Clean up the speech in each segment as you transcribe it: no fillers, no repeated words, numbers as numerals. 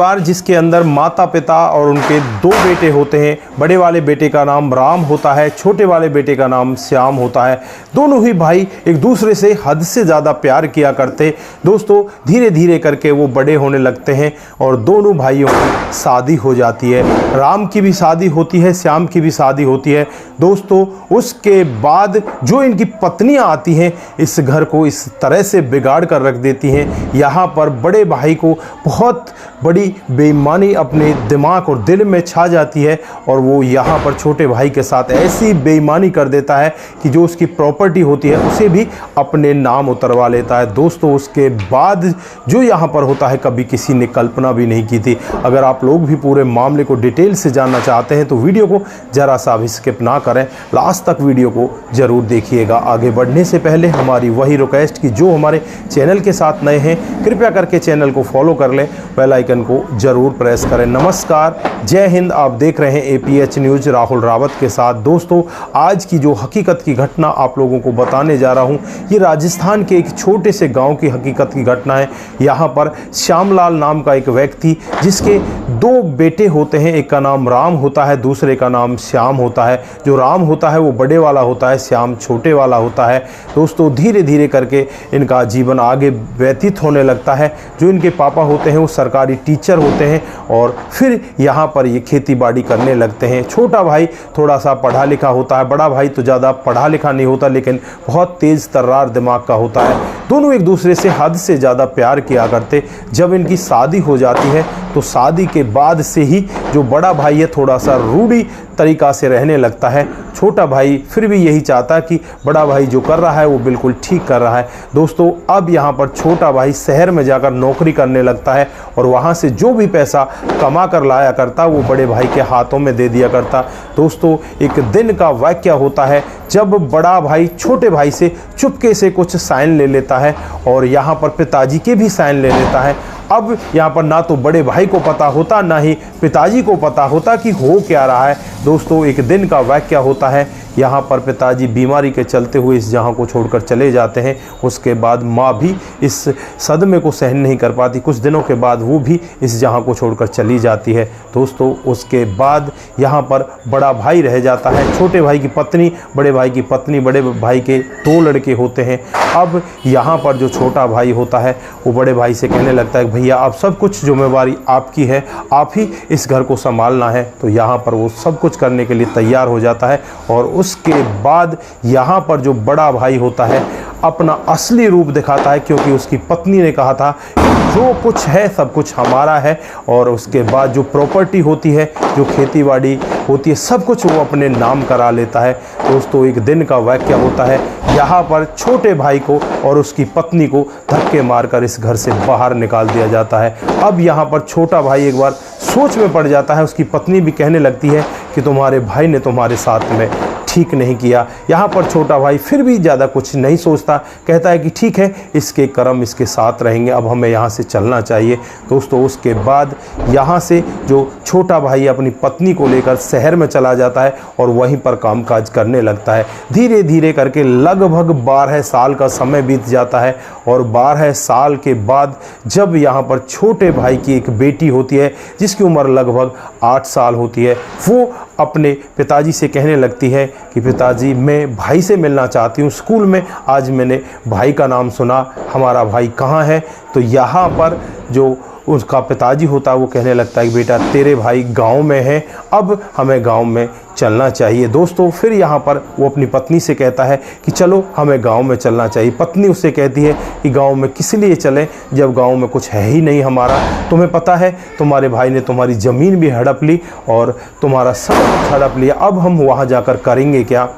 परिवार जिसके अंदर माता पिता और उनके 2 बेटे होते हैं। बड़े वाले बेटे का नाम राम होता है, छोटे वाले बेटे का नाम श्याम होता है। दोनों ही भाई एक दूसरे से हद से ज़्यादा प्यार किया करते। दोस्तों धीरे धीरे करके वो बड़े होने लगते हैं और दोनों भाइयों की शादी हो जाती है। राम की भी शादी होती है, श्याम की भी शादी होती है। दोस्तों उसके बाद जो इनकी पत्नियां आती हैं इस घर को इस तरह से बिगाड़ कर रख देती हैं। यहाँ पर बड़े भाई को बहुत बड़ी बेईमानी अपने दिमाग और दिल में छा जाती है और वो यहाँ पर छोटे भाई के साथ ऐसी बेईमानी कर देता है कि जो उसकी प्रॉपर्टी होती है उसे भी अपने नाम उतरवा लेता है। दोस्तों उसके बाद जो यहाँ पर होता है कभी किसी ने कल्पना भी नहीं की थी। अगर आप लोग भी पूरे मामले को डिटेल से जानना चाहते हैं तो वीडियो को ज़रा सा भी स्किप ना करें, लास्ट तक वीडियो को ज़रूर देखिएगा। आगे बढ़ने से पहले हमारी वही रिक्वेस्ट कि जो हमारे चैनल के साथ नए हैं कृपया करके चैनल को फॉलो कर लें, बेल आइकन को ज़रूर प्रेस करें। नमस्कार, जय हिंद। आप देख रहे हैं APH न्यूज़ राहुल रावत के साथ। दोस्तों आज की जो हकीकत की घटना आप लोगों को बताने जा रहा हूं ये राजस्थान के एक छोटे से गांव की हकीकत की घटना है। यहां पर श्यामलाल नाम का एक व्यक्ति जिसके 2 बेटे होते हैं, एक का नाम राम होता है, दूसरे का नाम श्याम होता है। जो राम होता है वो बड़े वाला होता है, श्याम छोटे वाला होता है। दोस्तों धीरे धीरे करके इनका जीवन आगे व्यतीत होने लगता है। जो इनके पापा होते हैं वो सरकारी टीचर होते हैं और फिर यहाँ पर ये खेती बाड़ी करने लगते हैं। छोटा भाई थोड़ा सा पढ़ा लिखा होता है, बड़ा भाई तो ज़्यादा पढ़ा लिखा नहीं होता लेकिन बहुत तेज़ तर्रार दिमाग का होता है। दोनों एक दूसरे से हद से ज़्यादा प्यार किया करते। जब इनकी शादी हो जाती है तो शादी के बाद से ही जो बड़ा भाई है थोड़ा सा रूढ़ी तरीक़ा से रहने लगता है। छोटा भाई फिर भी यही चाहता है कि बड़ा भाई जो कर रहा है वो बिल्कुल ठीक कर रहा है। दोस्तों अब यहाँ पर छोटा भाई शहर में जाकर नौकरी करने लगता है और वहाँ से जो भी पैसा कमा कर लाया करता वो बड़े भाई के हाथों में दे दिया करता। दोस्तों एक दिन का वाक़या होता है जब बड़ा भाई छोटे भाई से चुपके से कुछ साइन ले लेता है और यहाँ पर पिताजी के भी साइन ले लेता है। अब यहाँ पर ना तो बड़े भाई को पता होता ना ही पिताजी को पता होता कि हो क्या रहा है। दोस्तों एक दिन का वाक़या होता है, यहाँ पर पिताजी बीमारी के चलते हुए इस जहाँ को छोड़कर चले जाते हैं। उसके बाद माँ भी इस सदमे को सहन नहीं कर पाती, कुछ दिनों के बाद वो भी इस जहाँ को छोड़कर चली जाती है। दोस्तों उसके बाद यहाँ पर बड़ा भाई रह जाता है, छोटे भाई की पत्नी, बड़े भाई की पत्नी, बड़े भाई के 2 लड़के होते हैं। अब यहाँ पर जो छोटा भाई होता है वो बड़े भाई से कहने लगता है भैया अब सब कुछ जिम्मेवारी आपकी है, आप ही इस घर को संभालना है। तो यहाँ पर वो सब कुछ करने के लिए तैयार हो जाता है और उसके बाद यहाँ पर जो बड़ा भाई होता है अपना असली रूप दिखाता है, क्योंकि उसकी पत्नी ने कहा था जो कुछ है सब कुछ हमारा है। और उसके बाद जो प्रॉपर्टी होती है, जो खेती बाड़ी होती है, सब कुछ वो अपने नाम करा लेता है। दोस्तों एक दिन का वाक़या होता है, यहाँ पर छोटे भाई को और उसकी पत्नी को धक्के मारकर इस घर से बाहर निकाल दिया जाता है। अब यहाँ पर छोटा भाई एक बार सोच में पड़ जाता है, उसकी पत्नी भी कहने लगती है कि तुम्हारे भाई ने तुम्हारे साथ में ठीक नहीं किया। यहाँ पर छोटा भाई फिर भी ज़्यादा कुछ नहीं सोचता, कहता है कि ठीक है इसके कर्म इसके साथ रहेंगे, अब हमें यहाँ से चलना चाहिए। दोस्तों उसके बाद यहाँ से जो छोटा भाई अपनी पत्नी को लेकर शहर में चला जाता है और वहीं पर कामकाज करने लगता है। धीरे धीरे करके लगभग 12 साल का समय बीत जाता है और 12 साल के बाद जब यहाँ पर छोटे भाई की एक बेटी होती है जिसकी उम्र लगभग 8 साल होती है, वो अपने पिताजी से कहने लगती है कि पिताजी मैं भाई से मिलना चाहती हूँ, स्कूल में आज मैंने भाई का नाम सुना, हमारा भाई कहाँ है। तो यहाँ पर जो उसका पिताजी होता है वो कहने लगता है कि बेटा तेरे भाई गांव में हैं, अब हमें गांव में चलना चाहिए। दोस्तों फिर यहाँ पर वो अपनी पत्नी से कहता है कि चलो हमें गांव में चलना चाहिए। पत्नी उससे कहती है कि गांव में किस लिए चलें जब गांव में कुछ है ही नहीं हमारा, तुम्हें पता है तुम्हारे भाई ने तुम्हारी ज़मीन भी हड़प ली और तुम्हारा सब कुछ हड़प लिया, अब हम वहाँ जाकर करेंगे क्या।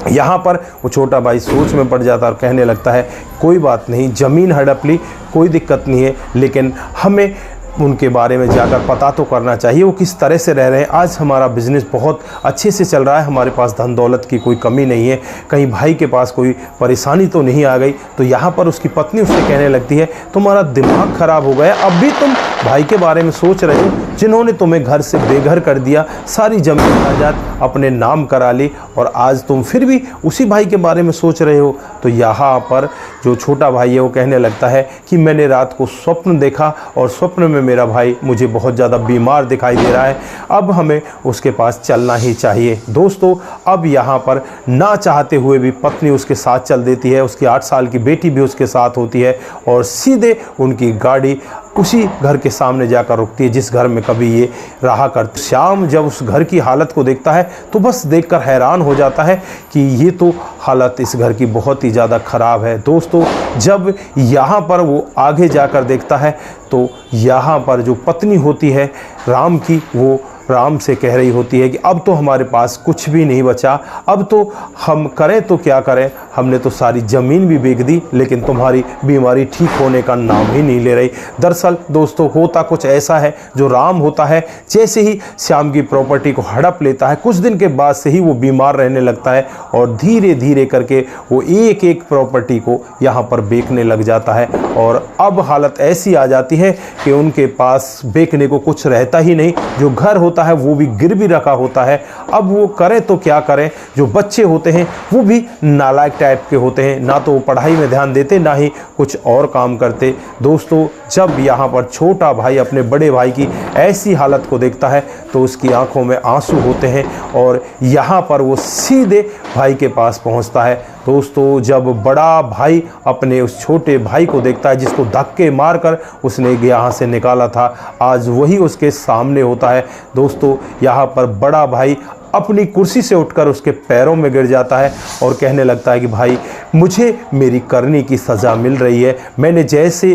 यहाँ पर वो छोटा भाई सोच में पड़ जाता है और कहने लगता है कोई बात नहीं, ज़मीन हड़प ली कोई दिक्कत नहीं है, लेकिन हमें उनके बारे में जाकर पता तो करना चाहिए वो किस तरह से रह रहे हैं। आज हमारा बिज़नेस बहुत अच्छे से चल रहा है, हमारे पास धन दौलत की कोई कमी नहीं है, कहीं भाई के पास कोई परेशानी तो नहीं आ गई। तो यहाँ पर उसकी पत्नी उससे कहने लगती है तुम्हारा दिमाग ख़राब हो गया, अब भी तुम भाई के बारे में सोच रहे हो जिन्होंने तुम्हें घर से बेघर कर दिया, सारी ज़मीन जायदाद अपने नाम करा ली और आज तुम फिर भी उसी भाई के बारे में सोच रहे हो। तो यहाँ पर जो छोटा भाई है वो कहने लगता है कि मैंने रात को स्वप्न देखा और स्वप्न में मेरा भाई मुझे बहुत ज़्यादा बीमार दिखाई दे रहा है, अब हमें उसके पास चलना ही चाहिए। दोस्तों अब यहाँ पर ना चाहते हुए भी पत्नी उसके साथ चल देती है, उसकी 8 साल की बेटी भी उसके साथ होती है और सीधे उनकी गाड़ी उसी घर के सामने जाकर रुकती है जिस घर में कभी ये रहा करते। श्याम जब उस घर की हालत को देखता है तो बस देखकर हैरान हो जाता है कि ये तो हालत इस घर की बहुत ही ज़्यादा ख़राब है। दोस्तों जब यहाँ पर वो आगे जाकर देखता है तो यहाँ पर जो पत्नी होती है राम की, वो राम से कह रही होती है कि अब तो हमारे पास कुछ भी नहीं बचा, अब तो हम करें तो क्या करें, हमने तो सारी ज़मीन भी बेच दी लेकिन तुम्हारी बीमारी ठीक होने का नाम ही नहीं ले रही। दरअसल दोस्तों होता कुछ ऐसा है, जो राम होता है जैसे ही श्याम की प्रॉपर्टी को हड़प लेता है कुछ दिन के बाद से ही वो बीमार रहने लगता है और धीरे धीरे करके वो एक एक प्रॉपर्टी को यहाँ पर बेचने लग जाता है और अब हालत ऐसी आ जाती है कि उनके पास बेचने को कुछ रहता ही नहीं। जो घर होता है वो भी गिरवी रखा होता है। अब वो करें तो क्या करें, जो बच्चे होते हैं वो भी नालायक टाइप के होते हैं, ना तो वो पढ़ाई में ध्यान देते ना ही कुछ और काम करते। दोस्तों जब यहाँ पर छोटा भाई अपने बड़े भाई की ऐसी हालत को देखता है तो उसकी आंखों में आंसू होते हैं और यहाँ पर वो सीधे भाई के पास पहुँचता है। दोस्तों जब बड़ा भाई अपने उस छोटे भाई को देखता है जिसको धक्के मारकर उसने यहाँ से निकाला था, आज वही उसके सामने होता है। दोस्तों यहाँ पर बड़ा भाई अपनी कुर्सी से उठकर उसके पैरों में गिर जाता है और कहने लगता है कि भाई मुझे मेरी करनी की सज़ा मिल रही है, मैंने जैसे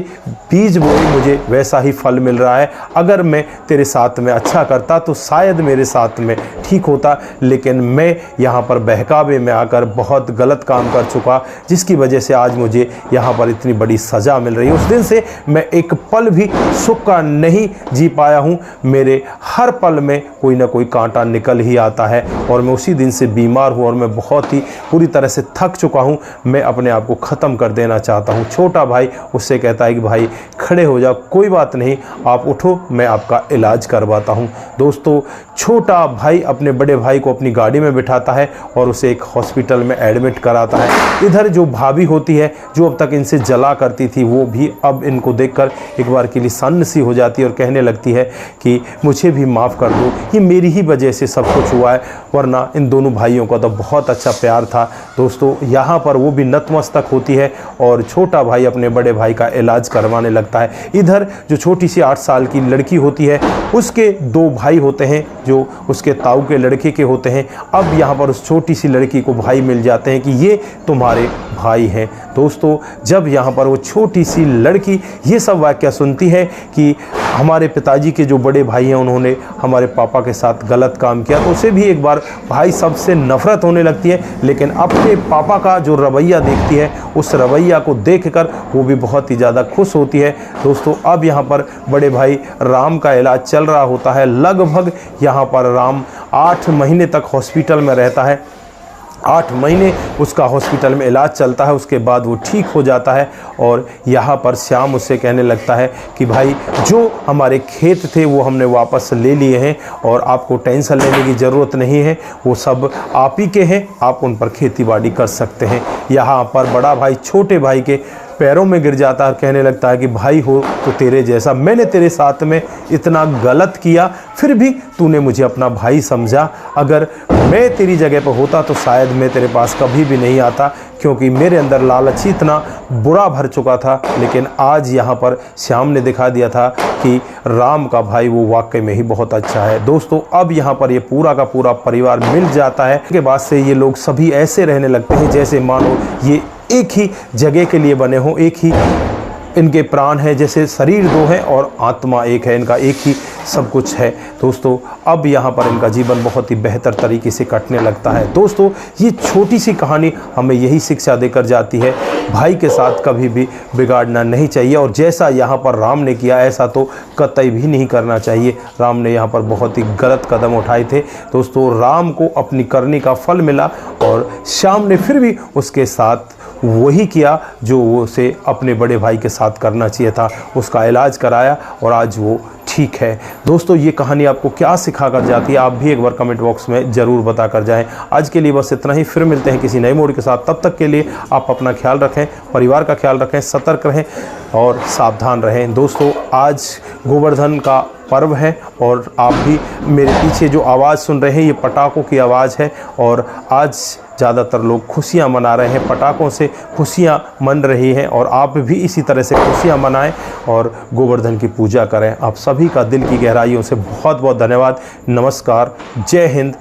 बीज बोई मुझे वैसा ही फल मिल रहा है। अगर मैं तेरे साथ में अच्छा करता तो शायद मेरे साथ में ठीक होता, लेकिन मैं यहाँ पर बहकावे में आकर बहुत गलत काम कर चुका जिसकी वजह से आज मुझे यहाँ पर इतनी बड़ी सज़ा मिल रही है। उस दिन से मैं एक पल भी सुख का नहीं जी पाया हूँ, मेरे हर पल में कोई ना कोई कांटा निकल ही आता है और मैं उसी दिन से बीमार हूँ और मैं बहुत ही पूरी तरह से थक चुका हूँ, मैं अपने आप को ख़त्म कर देना चाहता हूँ। छोटा भाई उससे कहता है कि भाई खड़े हो जाओ, कोई बात नहीं, आप उठो, मैं आपका इलाज करवाता हूँ। दोस्तों छोटा भाई अपने बड़े भाई को अपनी गाड़ी में बिठाता है और उसे एक हॉस्पिटल में एडमिट कराता है। इधर जो भाभी होती है जो अब तक इनसे जला करती थी वो भी अब इनको देखकर एक बार के लिए सन्न सी हो जाती है और कहने लगती है कि मुझे भी माफ़ कर दो, ये मेरी ही वजह से सब कुछ हुआ है, वरना इन दोनों भाइयों का तो बहुत अच्छा प्यार था। दोस्तों यहाँ पर वो भी नतमस्तक होती है और छोटा भाई अपने बड़े भाई का इलाज करवाने लगता है। इधर जो छोटी सी 8 साल की लड़की होती है उसके 2 भाई होते हैं जो उसके ताऊ के लड़के के होते हैं। अब यहाँ पर उस छोटी सी लड़की को भाई मिल जाते हैं कि ये तुम्हारे भाई हैं। दोस्तों जब यहाँ पर वो छोटी सी लड़की ये सब वाक़या सुनती है कि हमारे पिताजी के जो बड़े भाई हैं उन्होंने हमारे पापा के साथ गलत काम किया, तो उसे भी एक बार भाई सबसे नफ़रत होने लगती है, लेकिन अपने पापा का जो रवैया देखती है उस रवैया को देखकर वो भी बहुत ही ज़्यादा खुश होती है। दोस्तों अब यहाँ पर बड़े भाई राम का इलाज चल रहा होता है। लगभग यहाँ पर राम 8 महीने तक हॉस्पिटल में रहता है। 8 महीने उसका हॉस्पिटल में इलाज चलता है, उसके बाद वो ठीक हो जाता है और यहाँ पर श्याम उससे कहने लगता है कि भाई जो हमारे खेत थे वो हमने वापस ले लिए हैं और आपको टेंशन लेने की ज़रूरत नहीं है, वो सब आप ही के हैं, आप उन पर खेती बाड़ी कर सकते हैं। यहाँ पर बड़ा भाई छोटे भाई के पैरों में गिर जाता है, कहने लगता है कि भाई हो तो तेरे जैसा, मैंने तेरे साथ में इतना गलत किया फिर भी तूने मुझे अपना भाई समझा, अगर मैं तेरी जगह पर होता तो शायद मैं तेरे पास कभी भी नहीं आता, क्योंकि मेरे अंदर लालच इतना बुरा भर चुका था। लेकिन आज यहाँ पर श्याम ने दिखा दिया था कि राम का भाई वो वाकई में ही बहुत अच्छा है। दोस्तों अब यहाँ पर ये पूरा का पूरा परिवार मिल जाता है। उसके बाद से ये लोग सभी ऐसे रहने लगते हैं जैसे मानो ये एक ही जगह के लिए बने हों, एक ही इनके प्राण है, जैसे शरीर 2 हैं और आत्मा एक है, इनका एक ही सब कुछ है। दोस्तों अब यहाँ पर इनका जीवन बहुत ही बेहतर तरीके से कटने लगता है। दोस्तों ये छोटी सी कहानी हमें यही शिक्षा देकर जाती है, भाई के साथ कभी भी बिगाड़ना नहीं चाहिए और जैसा यहाँ पर राम ने किया ऐसा तो कतई भी नहीं करना चाहिए। राम ने यहाँ पर बहुत ही गलत कदम उठाए थे। दोस्तों राम को अपनी करनी का फल मिला और श्याम ने फिर भी उसके साथ वही किया जो उसे अपने बड़े भाई के साथ करना चाहिए था। उसका इलाज कराया और आज वो ठीक है। दोस्तों, ये कहानी आपको क्या सिखा कर जाती है, आप भी एक बार कमेंट बॉक्स में ज़रूर बता कर जाएं। आज के लिए बस इतना ही, फिर मिलते हैं किसी नए मोड़ के साथ। तब तक के लिए आप अपना ख्याल रखें, परिवार का ख्याल रखें, सतर्क रहें और सावधान रहें। दोस्तों, आज गोवर्धन का पर्व है और आप भी मेरे पीछे जो आवाज़ सुन रहे हैं ये पटाखों की आवाज़ है और आज ज़्यादातर लोग खुशियाँ मना रहे हैं, पटाखों से खुशियाँ मन रही हैं और आप भी इसी तरह से खुशियाँ मनाएं और गोवर्धन की पूजा करें। आप सभी का दिल की गहराइयों से बहुत बहुत धन्यवाद। नमस्कार, जय हिंद,